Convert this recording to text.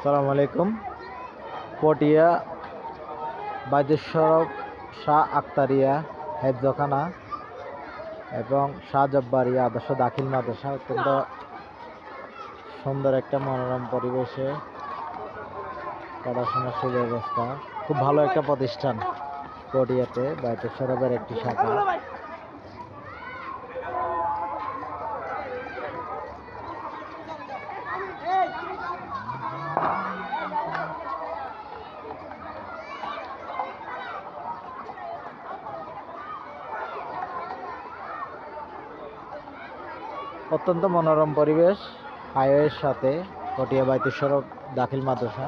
আসসালামু আলাইকুম। পটিয়া বাইদেশ্বর শাহ আক্তারিয়া হেফজখানা এবং শাহ জব্বারিয়া আদর্শ দাখিল মাদ্রাসা অত্যন্ত সুন্দর একটা মনোরম পরিবেশে পড়াশোনার সুব্যবস্থা, খুব ভালো একটা প্রতিষ্ঠান। পটিয়াতে বাইদেশ্বরের একটি শাখা। অত্যন্ত মনোরম পরিবেশ, হাইওয়ের সাথে পটিয়া বাইতেশ্বর দাখিল মাদ্রাসা।